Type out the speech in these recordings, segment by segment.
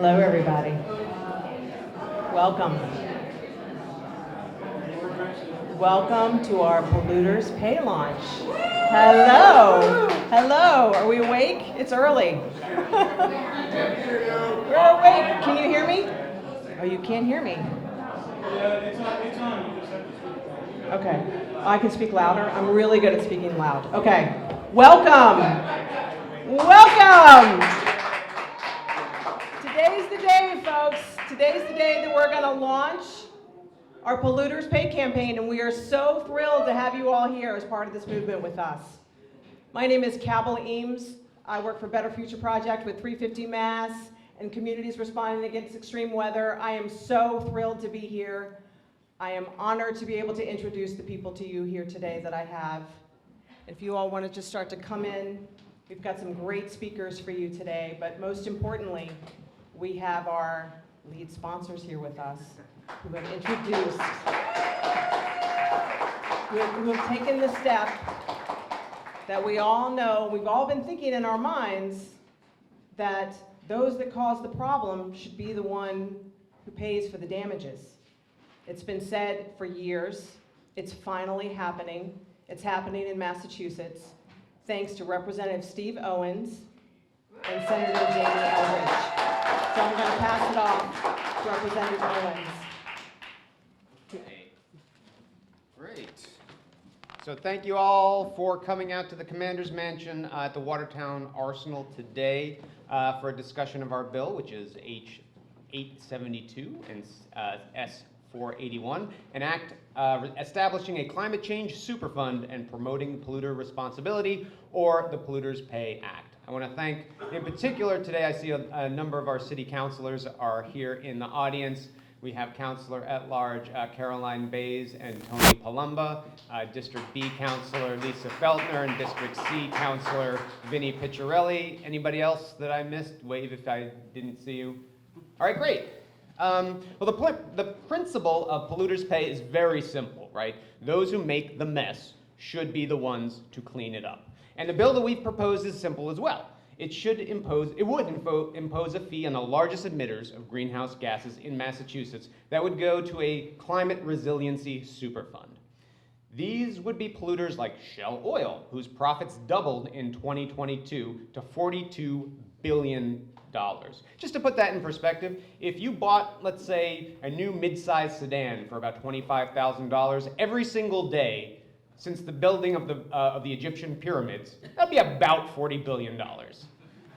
Hello, everybody. Welcome. Welcome to our Polluters Pay Launch. Hello. Hello. Are we awake? It's early. We're awake. Can you hear me? Oh, you can't hear me. Yeah, it's on. You just have to speak. Okay. I can speak louder. I'm really good at speaking loud. Okay. Welcome. Welcome. Today's the day, folks. Today's the day that we're going to launch our Polluters Pay campaign, and we are so thrilled to have you all here as part of this movement with us. My name is Cabell Eames. I work for Better Future Project with 350 Mass and Communities Responding Against Extreme Weather. I am so thrilled to be here. I am honored to be able to introduce the people to you here today that I have. If you all want to just start to come in, we've got some great speakers for you today, but most importantly, we have our lead sponsors here with us who have introduced, who have taken the step that we all know, we've all been thinking in our minds that those that cause the problem should be the one who pays for the damages. It's been said for years. It's finally happening. It's happening in Massachusetts, thanks to Representative Steve Owens and Senator Jamie Eldridge. So I'm going to pass it off to Representative Owens. Great. So thank you all for coming out to the Commander's Mansion at the Watertown Arsenal today for a discussion of our bill, which is H872 and S481, an act establishing a climate change superfund and promoting polluter responsibility, or the Polluters Pay Act. I want to thank, in particular today, I see a number of our city councilors are here in the audience. We have Councilor at Large Caroline Bays and Tony Palumba, District B Councilor Lisa Feltner, and District C Councilor Vinnie Picciarelli. Anybody else that I missed? Wave if I didn't see you. All right, great. Well, the principle of polluters pay is very simple, right? Those who make the mess should be the ones to clean it up. And the bill that we've proposed is simple as well. It would impose a fee on the largest emitters of greenhouse gases in Massachusetts that would go to a climate resiliency superfund. These would be polluters like Shell Oil, whose profits doubled in 2022 to $42 billion. Just to put that in perspective, if you bought, let's say, a new mid-sized sedan for about $25,000 every single day since the building of the Egyptian pyramids, that'd be about $40 billion.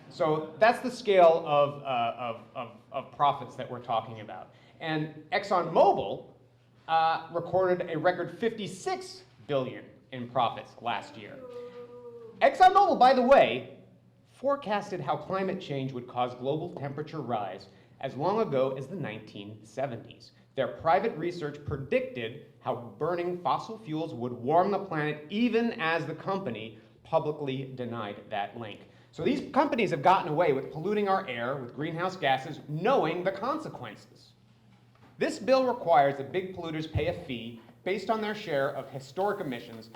So that's the scale of profits that we're talking about. And ExxonMobil recorded a record $56 billion in profits last year. ExxonMobil, by the way, forecasted how climate change would cause global temperature rise as long ago as the 1970s. Their private research predicted how burning fossil fuels would warm the planet, even as the company publicly denied that link. So these companies have gotten away with polluting our air with greenhouse gases, knowing the consequences. This bill requires that big polluters pay a fee based on their share of historic emissions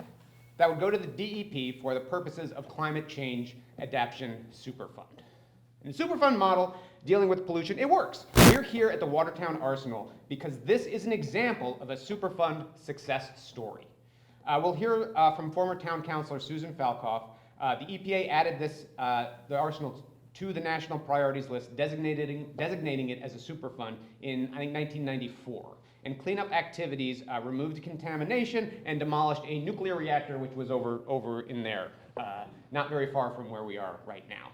that would go to the DEP for the purposes of Climate Change Adaptation Superfund. In the Superfund model, dealing with pollution, it works. We're here at the Watertown Arsenal because this is an example of a Superfund success story. We'll hear from former town councilor Susan Falcoff. The EPA added the Arsenal to the national priorities list, designating it as a Superfund in, I think, 1994. And cleanup activities removed contamination and demolished a nuclear reactor, which was over in there, not very far from where we are right now.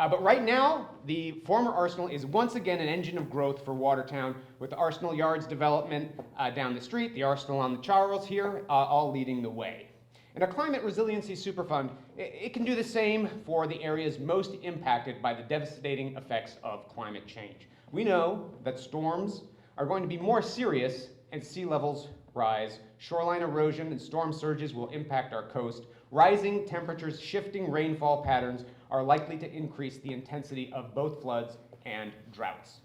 But right now, the former Arsenal is once again an engine of growth for Watertown, with the Arsenal Yards development down the street, the Arsenal on the Charles here, all leading the way. And a climate resiliency superfund, it can do the same for the areas most impacted by the devastating effects of climate change. We know that storms are going to be more serious as sea levels rise. Shoreline erosion and storm surges will impact our coast. Rising temperatures, shifting rainfall patterns are likely to increase the intensity of both floods and droughts.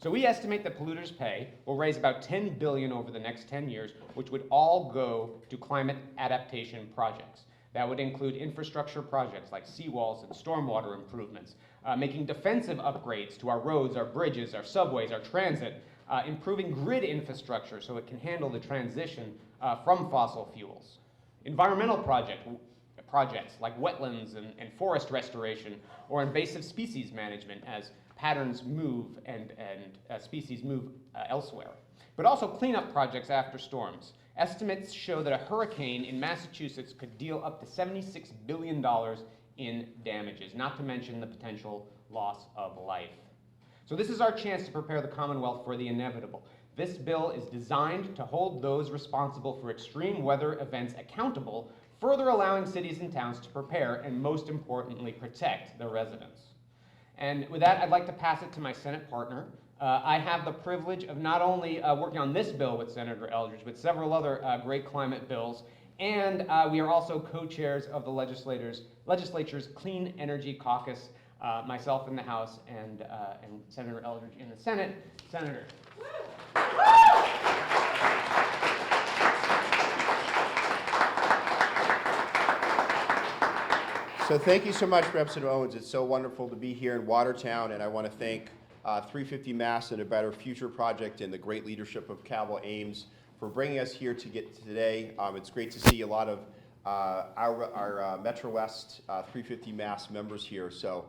So we estimate that polluters pay will raise about $10 billion over the next 10 years, which would all go to climate adaptation projects. That would include infrastructure projects like seawalls and stormwater improvements, making defensive upgrades to our roads, our bridges, our subways, our transit, improving grid infrastructure so it can handle the transition from fossil fuels. Environmental projects like wetlands and forest restoration or invasive species management as patterns move and species move elsewhere. But also cleanup projects after storms. Estimates show that a hurricane in Massachusetts could deal up to $76 billion in damages, not to mention the potential loss of life. So this is our chance to prepare the Commonwealth for the inevitable. This bill is designed to hold those responsible for extreme weather events accountable, further allowing cities and towns to prepare and, most importantly, protect their residents. And with that, I'd like to pass it to my Senate partner. I have the privilege of not only working on this bill with Senator Eldridge, but several other great climate bills. And we are also co-chairs of the legislature's Clean Energy Caucus, myself in the House and Senator Eldridge in the Senate. Senator. So thank you so much, Representative Owens. It's so wonderful to be here in Watertown, and I want to thank 350 Mass and a Better Future Project and the great leadership of Cabell Ames for bringing us here today. It's great to see a lot of our Metro West 350 Mass members here. So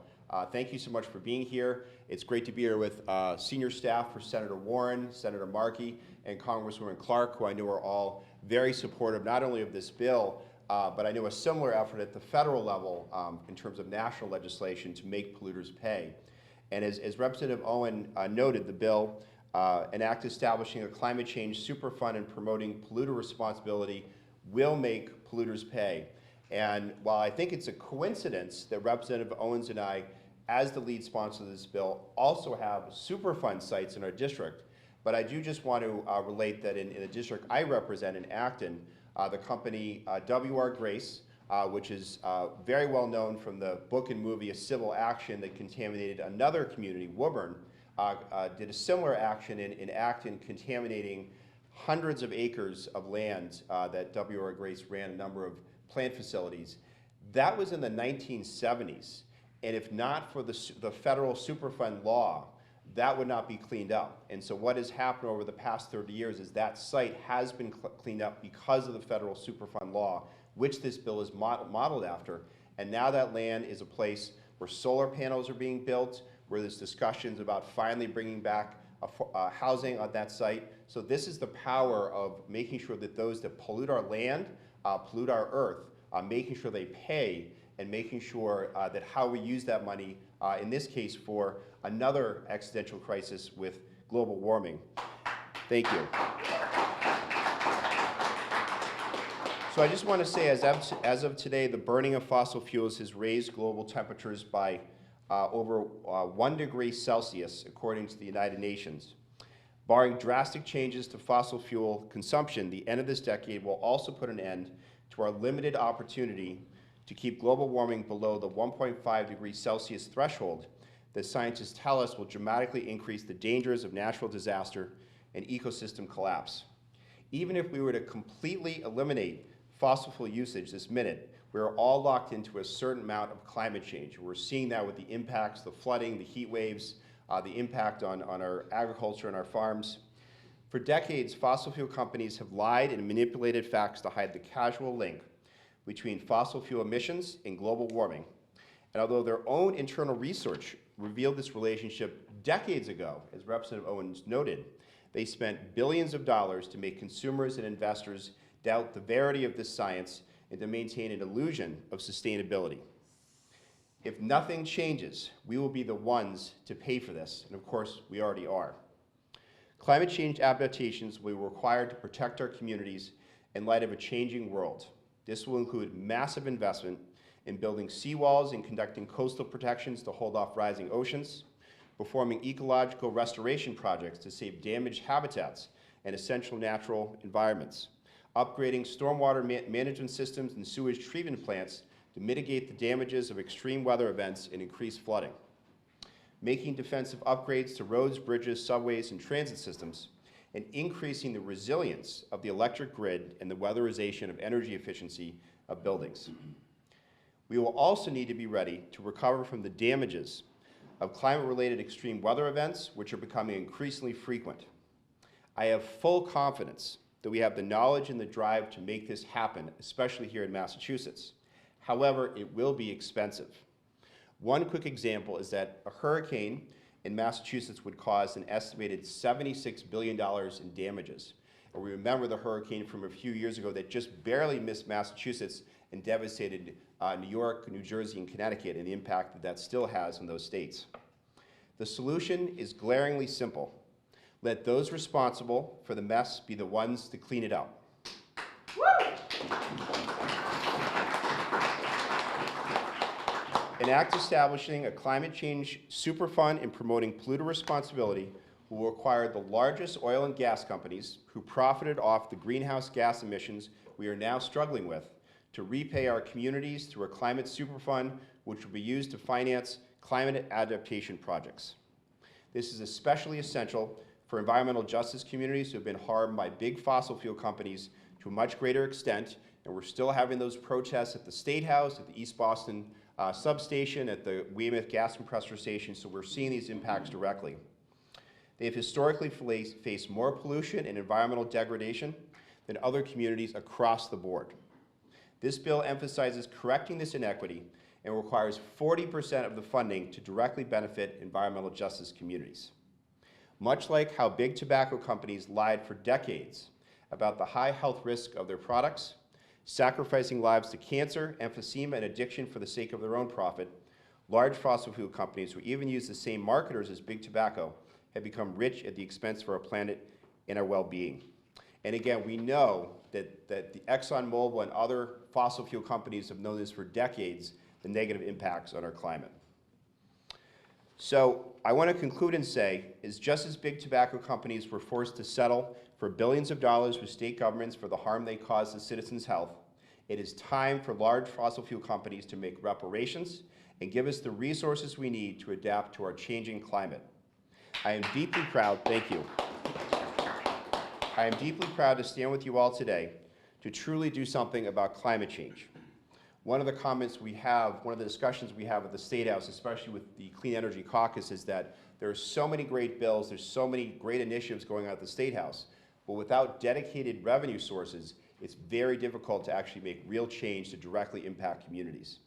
thank you so much for being here. It's great to be here with senior staff for Senator Warren, Senator Markey, and Congresswoman Clark, who I know are all very supportive not only of this bill, but I know a similar effort at the federal level in terms of national legislation to make polluters pay. And as Representative Owen noted, the bill, An Act Establishing a Climate Change Superfund and Promoting Polluter Responsibility, will make polluters pay. And while I think it's a coincidence that Representative Owens and I, as the lead sponsor of this bill, also have Superfund sites in our district, but I do just want to relate that in the district I represent in Acton, the company W.R. Grace, which is very well known from the book and movie A Civil Action that contaminated another community, Woburn, did a similar action in Acton, contaminating hundreds of acres of land that W.R. Grace ran a number of plant facilities. That was in the 1970s, and if not for the federal Superfund law, that would not be cleaned up. And so what has happened over the past 30 years is that site has been cleaned up because of the federal Superfund law, which this bill is modeled after. And now that land is a place where solar panels are being built, where there's discussions about finally bringing back housing on that site. So this is the power of making sure that those that pollute our land, pollute our earth, making sure they pay, and making sure that how we use that money, in this case for another existential crisis with global warming. Thank you. So I just want to say, as of today, the burning of fossil fuels has raised global temperatures by over 1 degree Celsius, according to the United Nations. Barring drastic changes to fossil fuel consumption, the end of this decade will also put an end to our limited opportunity to keep global warming below the 1.5 degrees Celsius threshold that scientists tell us will dramatically increase the dangers of natural disaster and ecosystem collapse. Even if we were to completely eliminate fossil fuel usage this minute, we're all locked into a certain amount of climate change. We're seeing that with the impacts, the flooding, the heat waves, the impact on our agriculture and our farms. For decades, fossil fuel companies have lied and manipulated facts to hide the causal link between fossil fuel emissions and global warming. And although their own internal research revealed this relationship decades ago, as Representative Owens noted, they spent billions of dollars to make consumers and investors doubt the verity of this science and to maintain an illusion of sustainability. If nothing changes, we will be the ones to pay for this, and of course, we already are. Climate change adaptations will be required to protect our communities in light of a changing world. This will include massive investment in building seawalls and conducting coastal protections to hold off rising oceans, performing ecological restoration projects to save damaged habitats and essential natural environments, upgrading stormwater management systems and sewage treatment plants to mitigate the damages of extreme weather events and increased flooding, making defensive upgrades to roads, bridges, subways, and transit systems, and increasing the resilience of the electric grid and the weatherization of energy efficiency of buildings. We will also need to be ready to recover from the damages of climate-related extreme weather events, which are becoming increasingly frequent. I have full confidence that we have the knowledge and the drive to make this happen, especially here in Massachusetts. However, it will be expensive. One quick example is that a hurricane in Massachusetts would cause an estimated $76 billion in damages. And we remember the hurricane from a few years ago that just barely missed Massachusetts and devastated New York, New Jersey, and Connecticut, and the impact that that still has on those states. The solution is glaringly simple. Let those responsible for the mess be the ones to clean it up. An act establishing a climate change superfund and promoting polluter responsibility will require the largest oil and gas companies who profited off the greenhouse gas emissions we are now struggling with to repay our communities through a climate superfund, which will be used to finance climate adaptation projects. This is especially essential for environmental justice communities who have been harmed by big fossil fuel companies to a much greater extent, and we're still having those protests at the State House, at the East Boston substation, at the Weymouth gas compressor station, so we're seeing these impacts directly. They have historically faced more pollution and environmental degradation than other communities across the board. This bill emphasizes correcting this inequity and requires 40% of the funding to directly benefit environmental justice communities. Much like how big tobacco companies lied for decades about the high health risk of their products, sacrificing lives to cancer, emphysema, and addiction for the sake of their own profit, large fossil fuel companies who even use the same marketers as big tobacco have become rich at the expense of our planet and our well-being. And again, we know that the ExxonMobil and other fossil fuel companies have known this for decades, the negative impacts on our climate. So I want to conclude and say, is just as big tobacco companies were forced to settle for billions of dollars with state governments for the harm they caused to citizens' health, it is time for large fossil fuel companies to make reparations and give us the resources we need to adapt to our changing climate. I am deeply proud, thank you. I am deeply proud to stand with you all today to truly do something about climate change. One of the comments we have, one of the discussions we have at the State House, especially with the Clean Energy Caucus, is that there are so many great bills, there's so many great initiatives going on at the State House, but without dedicated revenue sources, it's very difficult to actually make real change to directly impact communities.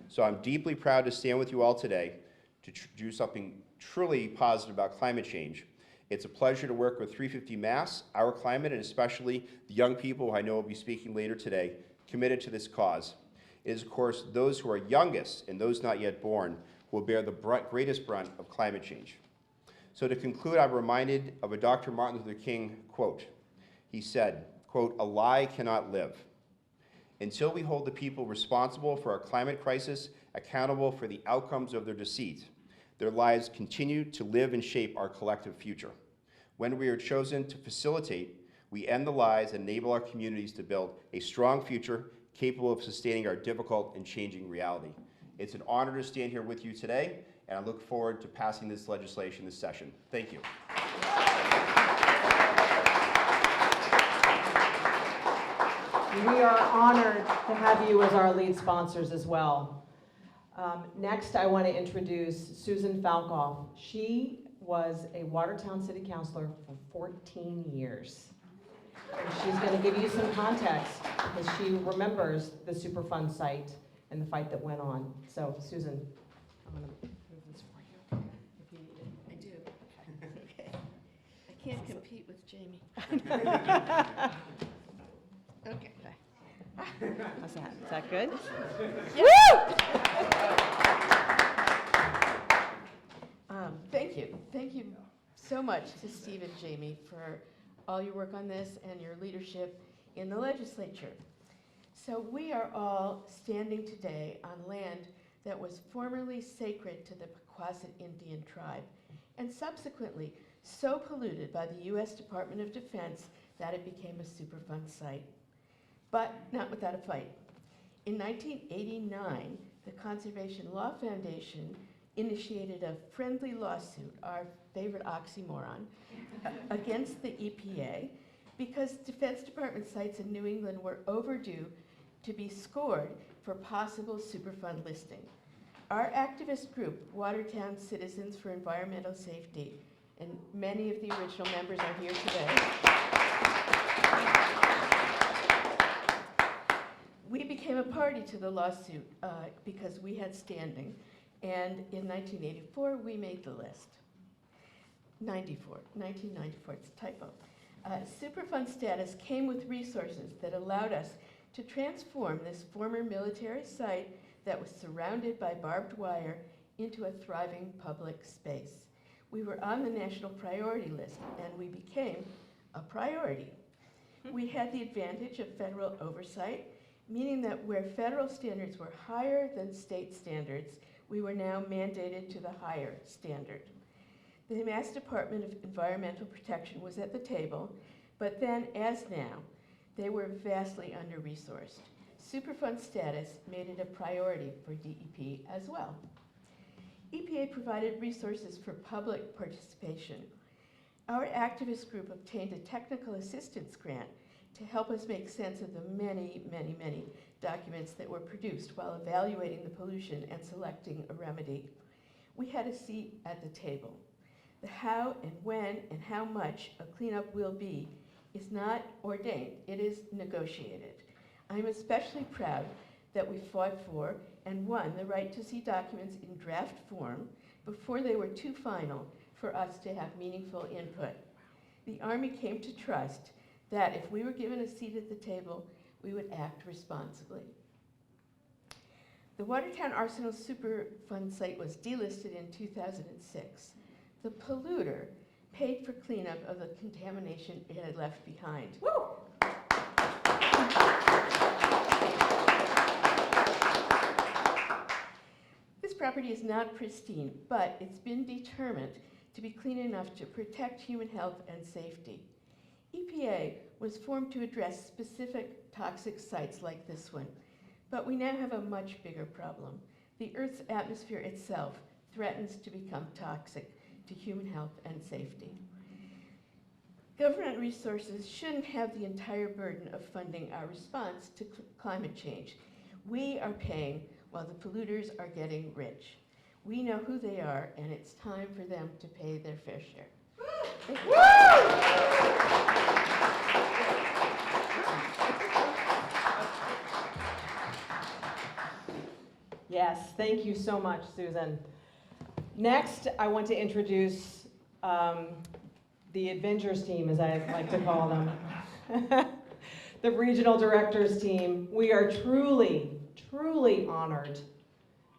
So I'm deeply proud to stand with you all today to do something truly positive about climate change. It's a pleasure to work with 350 Mass, Our Climate, and especially the young people who I know will be speaking later today, committed to this cause. It is, of course, those who are youngest and those not yet born who will bear the greatest brunt of climate change. So to conclude, I'm reminded of a Dr. Martin Luther King quote. He said, quote, "A lie cannot live. Until we hold the people responsible for our climate crisis accountable for the outcomes of their deceit, their lives continue to live and shape our collective future. When we are chosen to facilitate, we end the lies and enable our communities to build a strong future capable of sustaining our difficult and changing reality." It's an honor to stand here with you today, and I look forward to passing this legislation this session. Thank you. We are honored to have you as our lead sponsors as well. Next, I want to introduce Susan Falkoff. She was a Watertown City Councilor for 14 years. And she's going to give you some context because she remembers the Superfund site and the fight that went on. So, Susan, I'm going to move this for you if you need it. I do. Okay. I can't compete with Jamie. Okay. How's that? Is that good? Thank you. Thank you so much to Steve and Jamie for all your work on this and your leadership in the legislature. So we are all standing today on land that was formerly sacred to the Pequawset Indian tribe and subsequently so polluted by the U.S. Department of Defense that it became a Superfund site. But not without a fight. In 1989, the Conservation Law Foundation initiated a friendly lawsuit, our favorite oxymoron, against the EPA because Defense Department sites in New England were overdue to be scored for possible Superfund listing. Our activist group, Watertown Citizens for Environmental Safety, and many of the original members are here today. We became a party to the lawsuit because we had standing, and in 1984 we made the list. 1994, it's a typo. Superfund status came with resources that allowed us to transform this former military site that was surrounded by barbed wire into a thriving public space. We were on the national priority list, and we became a priority. We had the advantage of federal oversight, meaning that where federal standards were higher than state standards, we were now mandated to the higher standard. The Mass Department of Environmental Protection was at the table, but then, as now, they were vastly under-resourced. Superfund status made it a priority for DEP as well. EPA provided resources for public participation. Our activist group obtained a technical assistance grant to help us make sense of the many documents that were produced while evaluating the pollution and selecting a remedy. We had a seat at the table. The how and when and how much a cleanup will be is not ordained, it is negotiated. I'm especially proud that we fought for and won the right to see documents in draft form before they were too final for us to have meaningful input. The Army came to trust that if we were given a seat at the table, we would act responsibly. The Watertown Arsenal Superfund site was delisted in 2006. The polluter paid for cleanup of the contamination it had left behind. Woo! This property is not pristine, but it's been determined to be clean enough to protect human health and safety. EPA was formed to address specific toxic sites like this one, but we now have a much bigger problem. The Earth's atmosphere itself threatens to become toxic to human health and safety. Government resources shouldn't have the entire burden of funding our response to climate change. We are paying while the polluters are getting rich. We know who they are, and it's time for them to pay their fair share. Thank you. Yes, thank you so much, Susan. Next, I want to introduce the Avengers team, as I like to call them. The regional directors team. We are truly honored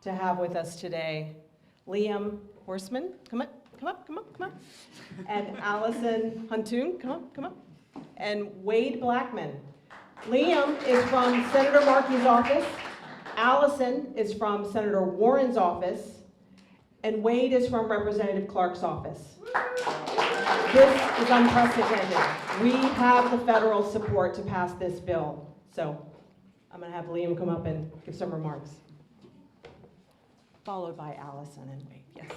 to have with us today Liam Horseman, come up. And Allison Huntoon, come up. And Wade Blackman. Liam is from Senator Markey's office. Allison is from Senator Warren's office. And Wade is from Representative Clark's office. This is unprecedented. We have the federal support to pass this bill. So I'm going to have Liam come up and give some remarks. Followed by Allison and Wade. Yes.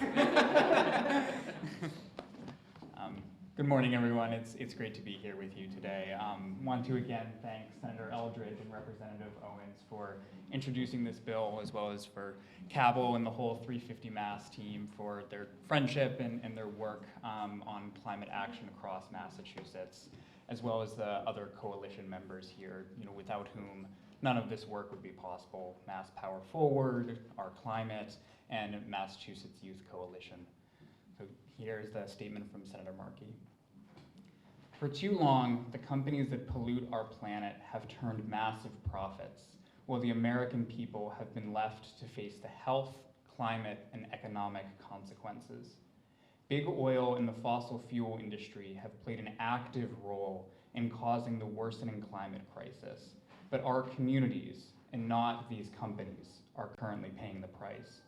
Good morning, everyone. It's great to be here with you today. Want to again thank Senator Eldridge and Representative Owens for introducing this bill, as well as for Cabell and the whole 350 Mass team for their friendship and their work on climate action across Massachusetts, as well as the other coalition members here, without whom none of this work would be possible. Mass Power Forward, Our Climate, and Massachusetts Youth Coalition. So here's the statement from Senator Markey. For too long, the companies that pollute our planet have turned massive profits, while the American people have been left to face the health, climate, and economic consequences. Big oil and the fossil fuel industry have played an active role in causing the worsening climate crisis, but our communities, and not these companies, are currently paying the price.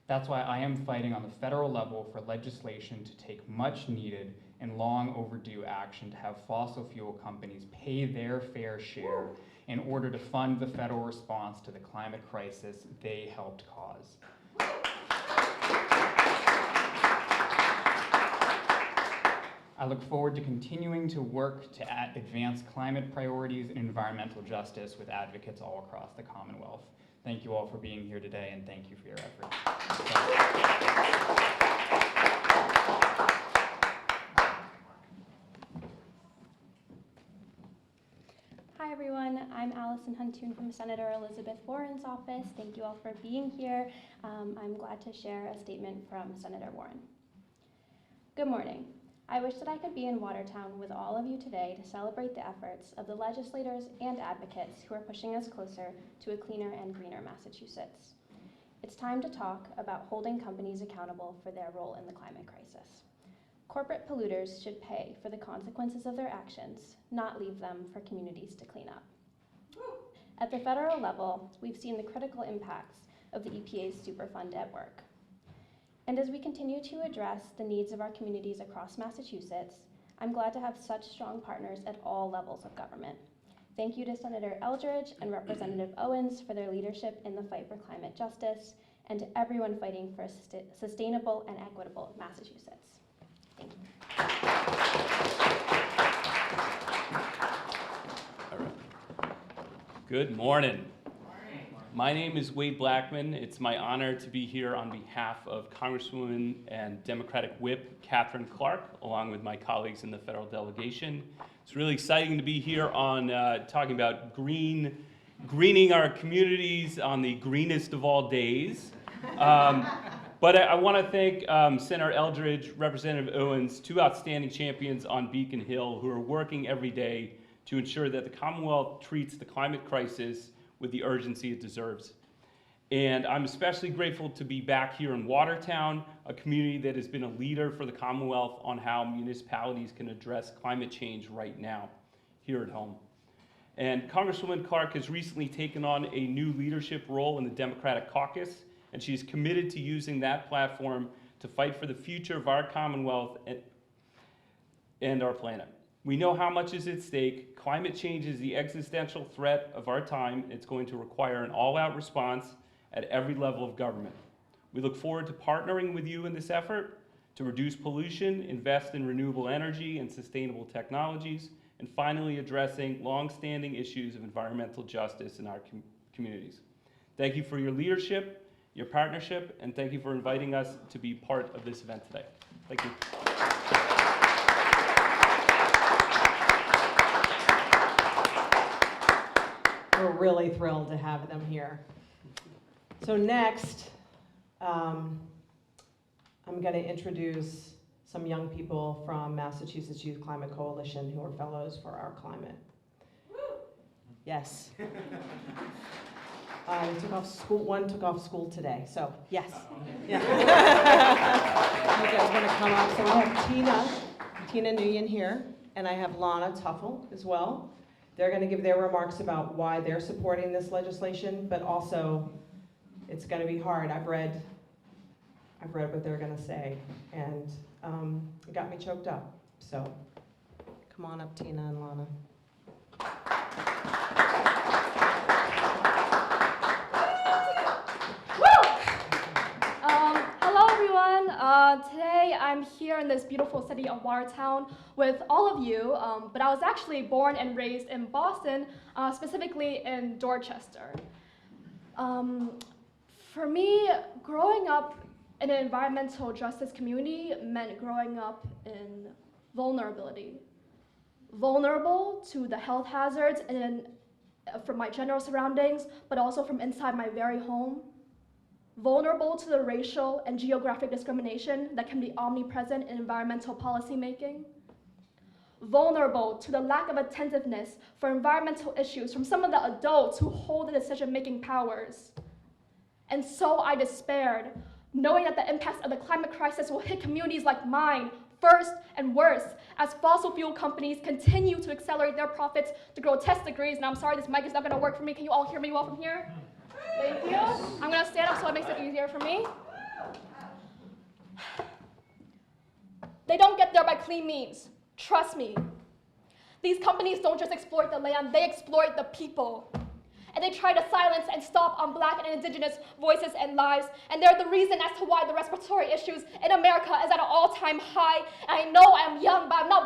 That's why I am fighting on the federal level for legislation to take much needed and long overdue action to have fossil fuel companies pay their fair share in order to fund the federal response to the climate crisis they helped cause. I look forward to continuing to work to advance climate priorities and environmental justice with advocates all across the Commonwealth. Thank you all for being here today, and thank you for your efforts. Hi everyone, I'm Allison Huntoon from Senator Elizabeth Warren's office. Thank you all for being here. I'm glad to share a statement from Senator Warren. Good morning. I wish that I could be in Watertown with all of you today to celebrate the efforts of the legislators and advocates who are pushing us closer to a cleaner and greener Massachusetts. It's time to talk about holding companies accountable for their role in the climate crisis. Corporate polluters should pay for the consequences of their actions, not leave them for communities to clean up. At the federal level, we've seen the critical impacts of the EPA's Superfund at work. And as we continue to address the needs of our communities across Massachusetts, I'm glad to have such strong partners at all levels of government. Thank you to Senator Eldridge and Representative Owens for their leadership in the fight for climate justice, and to everyone fighting for a sustainable and equitable Massachusetts. Thank you. All right. Good morning. My name is Wade Blackman. It's my honor to be here on behalf of Congresswoman and Democratic Whip Catherine Clark, along with my colleagues in the federal delegation. It's really exciting to be here on talking about greening our communities on the greenest of all days. But I want to thank Senator Eldridge, Representative Owens, two outstanding champions on Beacon Hill who are working every day to ensure that the Commonwealth treats the climate crisis with the urgency it deserves. And I'm especially grateful to be back here in Watertown, a community that has been a leader for the Commonwealth on how municipalities can address climate change right now, here at home. And Congresswoman Clark has recently taken on a new leadership role in the Democratic caucus, and she's committed to using that platform to fight for the future of our Commonwealth and our planet. We know how much is at stake. Climate change is the existential threat of our time. It's going to require an all-out response at every level of government. We look forward to partnering with you in this effort to reduce pollution, invest in renewable energy and sustainable technologies, and finally addressing long-standing issues of environmental justice in our communities. Thank you for your leadership, your partnership, and thank you for inviting us to be part of this event today. Thank you. We're really thrilled to have them here. So next, I'm going to introduce some young people from Massachusetts Youth Climate Coalition who are fellows for our climate. Yes. Took off school. One took off school today, so yes. Yeah. You guys want to come up? So I have Tina Nguyen here, and I have Lana Tuffle as well. They're going to give their remarks about why they're supporting this legislation, but also it's going to be hard. I've read what they're going to say, and it got me choked up. So come on up, Tina and Lana. Hello everyone. Today I'm here in this beautiful city of Watertown with all of you, but I was actually born and raised in Boston, specifically in Dorchester. For me, growing up in an environmental justice community meant growing up in vulnerability. Vulnerable to the health hazards and from my general surroundings, but also from inside my very home. Vulnerable to the racial and geographic discrimination that can be omnipresent in environmental policymaking. Vulnerable to the lack of attentiveness for environmental issues from some of the adults who hold the decision-making powers. And so I despaired, knowing that the impacts of the climate crisis will hit communities like mine first and worse, as fossil fuel companies continue to accelerate their profits to grow test degrees. And I'm sorry, this mic is not gonna work for me. Can you all hear me well from here? Thank you. I'm gonna stand up so it makes it easier for me. They don't get there by clean means. Trust me. These companies don't just exploit the land, they exploit the people. And they try to silence and stop on Black and Indigenous voices and lives. And they're the reason as to why the respiratory issues in America is at an all-time high. And I know I'm young, but I'm not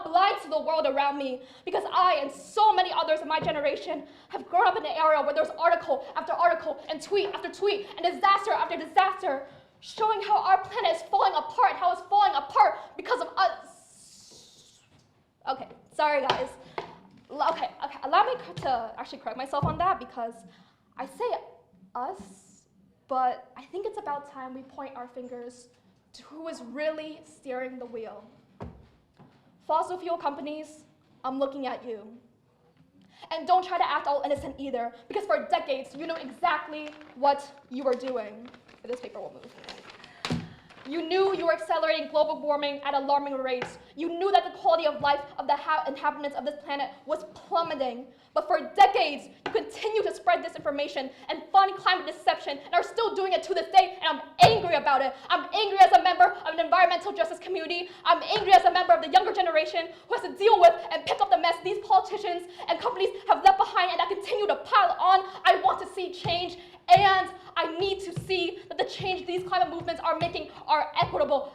the world around me, because I and so many others in my generation have grown up in an era where there's article after article and tweet after tweet and disaster after disaster, showing how our planet is falling apart, how it's falling apart because of us. Okay, sorry guys. Okay, allow me to actually correct myself on that, because I say us, but I think it's about time we point our fingers to who is really steering the wheel. Fossil fuel companies, I'm looking at you. And don't try to act all innocent either, because for decades you know exactly what you were doing. This paper will move. You knew you were accelerating global warming at alarming rates. You knew that the quality of life of the inhabitants of this planet was plummeting. But for decades, you continue to spread disinformation and fund climate deception and are still doing it to this day, and I'm angry about it. I'm angry as a member of an environmental justice community. I'm angry as a member of the younger generation who has to deal with and pick up the mess these politicians and companies have left behind and that continue to pile on. I want to see change, and I need to see that the change these climate movements are making are equitable.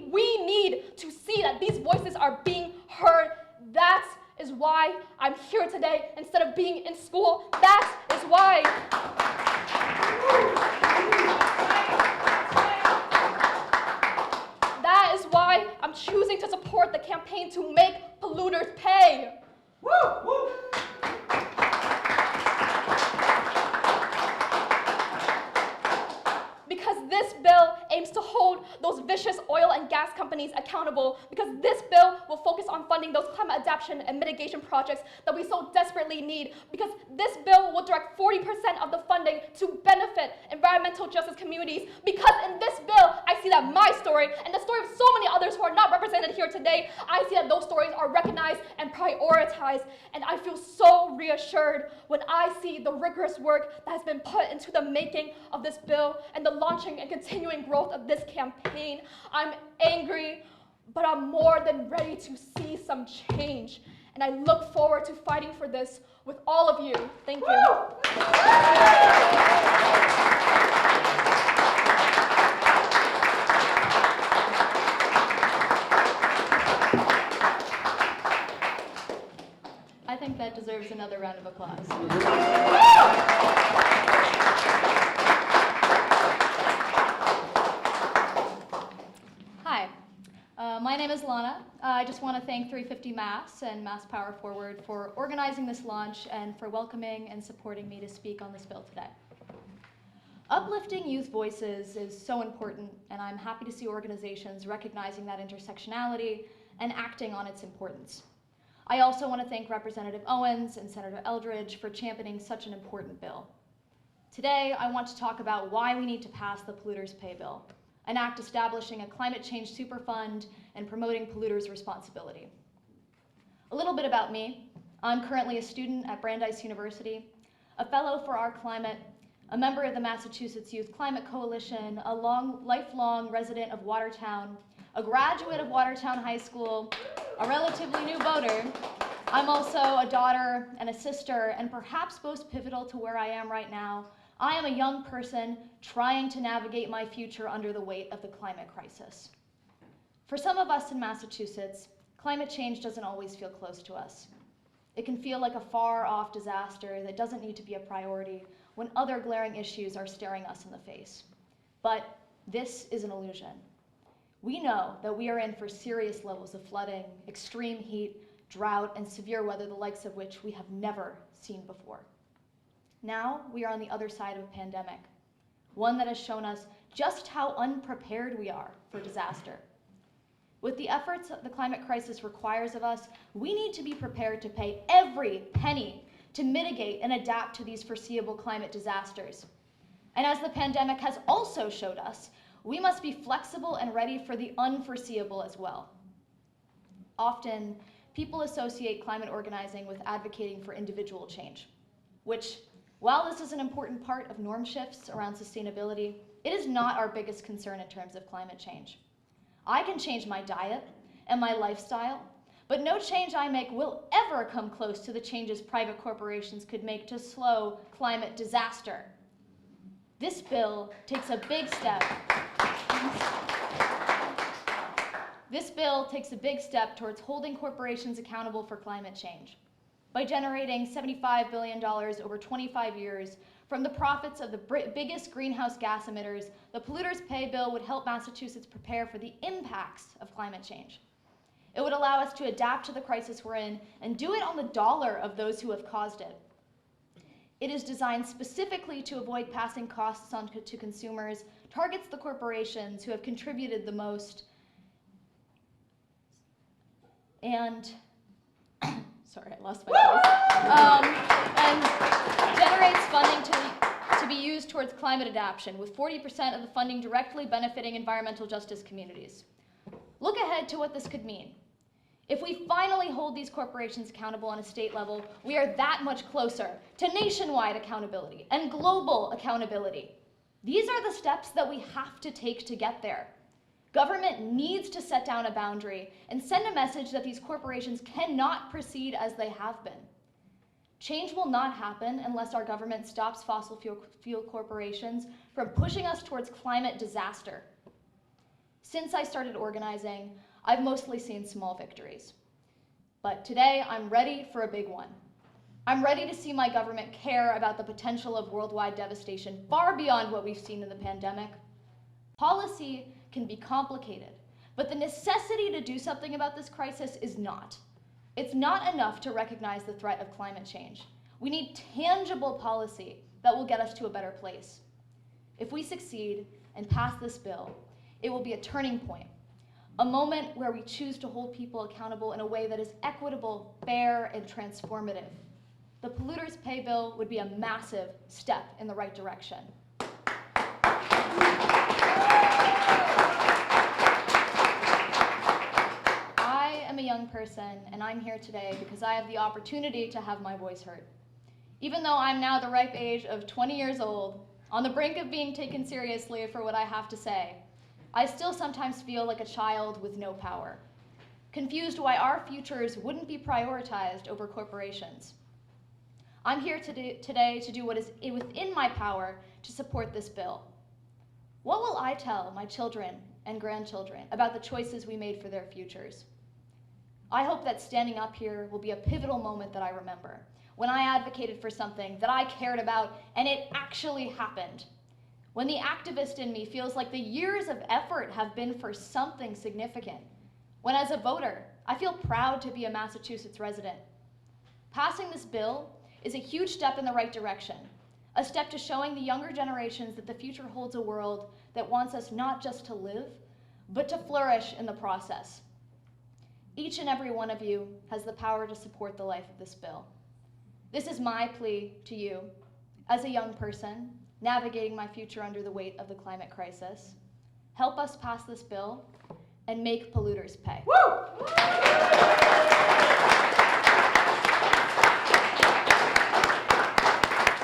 We need to see that these voices are being heard. That is why I'm here today instead of being in school. That is why. That is why I'm choosing to support the campaign to make polluters pay. Woo! Woo! Because this bill aims to hold those vicious oil and gas companies accountable, because this bill will focus on funding those climate adaptation and mitigation projects that we so desperately need, because this bill will direct 40% of the funding to benefit environmental justice communities, because in this bill, I see that my story and the story of so many others who are not represented here today, I see that those stories are recognized and prioritized, and I feel so reassured when I see the rigorous work that has been put into the making of this bill and the launching and continuing growth of this campaign. I'm angry, but I'm more than ready to see some change. And I look forward to fighting for this with all of you. Thank you. I think that deserves another round of applause. Hi, my name is Lana. I just want to thank 350 Mass and Mass Power Forward for organizing this launch and for welcoming and supporting me to speak on this bill today. Uplifting youth voices is so important, and I'm happy to see organizations recognizing that intersectionality and acting on its importance. I also want to thank Representative Owens and Senator Eldridge for championing such an important bill. Today, I want to talk about why we need to pass the Polluters Pay Bill, an act establishing a climate change superfund and promoting polluters' responsibility. A little bit about me. I'm currently a student at Brandeis University, a fellow for Our Climate, a member of the Massachusetts Youth Climate Coalition, a lifelong resident of Watertown, a graduate of Watertown High School, a relatively new voter. I'm also a daughter and a sister, and perhaps most pivotal to where I am right now, I am a young person trying to navigate my future under the weight of the climate crisis. For some of us in Massachusetts, climate change doesn't always feel close to us. It can feel like a far-off disaster that doesn't need to be a priority when other glaring issues are staring us in the face. But this is an illusion. We know that we are in for serious levels of flooding, extreme heat, drought, and severe weather, the likes of which we have never seen before. Now we are on the other side of a pandemic, one that has shown us just how unprepared we are for disaster. With the efforts the climate crisis requires of us, we need to be prepared to pay every penny to mitigate and adapt to these foreseeable climate disasters. And as the pandemic has also showed us, we must be flexible and ready for the unforeseeable as well. Often, people associate climate organizing with advocating for individual change, which, while this is an important part of norm shifts around sustainability, it is not our biggest concern in terms of climate change. I can change my diet and my lifestyle, but no change I make will ever come close to the changes private corporations could make to slow climate disaster. This bill takes a big step. this bill takes a big step towards holding corporations accountable for climate change. By generating $75 billion over 25 years from the profits of the biggest greenhouse gas emitters, the Polluters Pay Bill would help Massachusetts prepare for the impacts of climate change. It would allow us to adapt to the crisis we're in and do it on the dollar of those who have caused it. It is designed specifically to avoid passing costs on to consumers, targets the corporations who have contributed the most, and sorry, I lost my place. And generates funding to be used towards climate adaptation, with 40% of the funding directly benefiting environmental justice communities. Look ahead to what this could mean. If we finally hold these corporations accountable on a state level, we are that much closer to nationwide accountability and global accountability. These are the steps that we have to take to get there. Government needs to set down a boundary and send a message that these corporations cannot proceed as they have been. Change will not happen unless our government stops fossil fuel corporations from pushing us towards climate disaster. Since I started organizing, I've mostly seen small victories. But today, I'm ready for a big one. I'm ready to see my government care about the potential of worldwide devastation far beyond what we've seen in the pandemic. Policy can be complicated, but the necessity to do something about this crisis is not. It's not enough to recognize the threat of climate change. We need tangible policy that will get us to a better place. If we succeed and pass this bill, it will be a turning point, a moment where we choose to hold people accountable in a way that is equitable, fair, and transformative. The Polluters Pay Bill would be a massive step in the right direction. I am a young person, and I'm here today because I have the opportunity to have my voice heard. Even though I'm now the ripe age of 20 years old, on the brink of being taken seriously for what I have to say, I still sometimes feel like a child with no power, confused why our futures wouldn't be prioritized over corporations. I'm here today to do what is within my power to support this bill. What will I tell my children and grandchildren about the choices we made for their futures? I hope that standing up here will be a pivotal moment that I remember, when I advocated for something that I cared about and it actually happened. When the activist in me feels like the years of effort have been for something significant. When as a voter, I feel proud to be a Massachusetts resident. Passing this bill is a huge step in the right direction, a step to showing the younger generations that the future holds a world that wants us not just to live, but to flourish in the process. Each and every one of you has the power to support the life of this bill. This is my plea to you, as a young person, navigating my future under the weight of the climate crisis. Help us pass this bill and make polluters pay. Woo!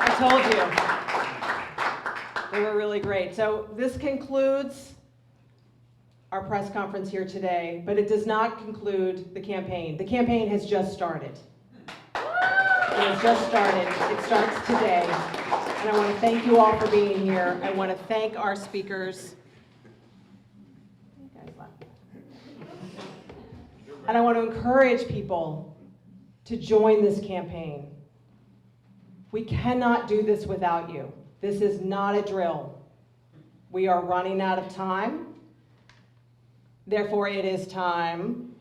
I told you. They were really great. So this concludes our press conference here today, but it does not conclude the campaign. The campaign has just started. It has just started. It starts today. And I want to thank you all for being here. I want to thank our speakers. And I want to encourage people to join this campaign. We cannot do this without you. This is not a drill. We are running out of time. Therefore, it is time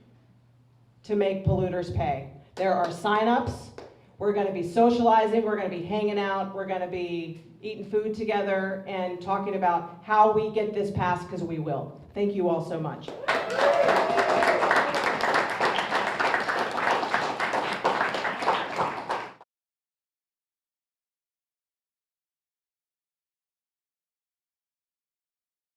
to make polluters pay. There are signups. We're going to be socializing. We're going to be hanging out. We're going to be eating food together and talking about how we get this passed, because we will. Thank you all so much.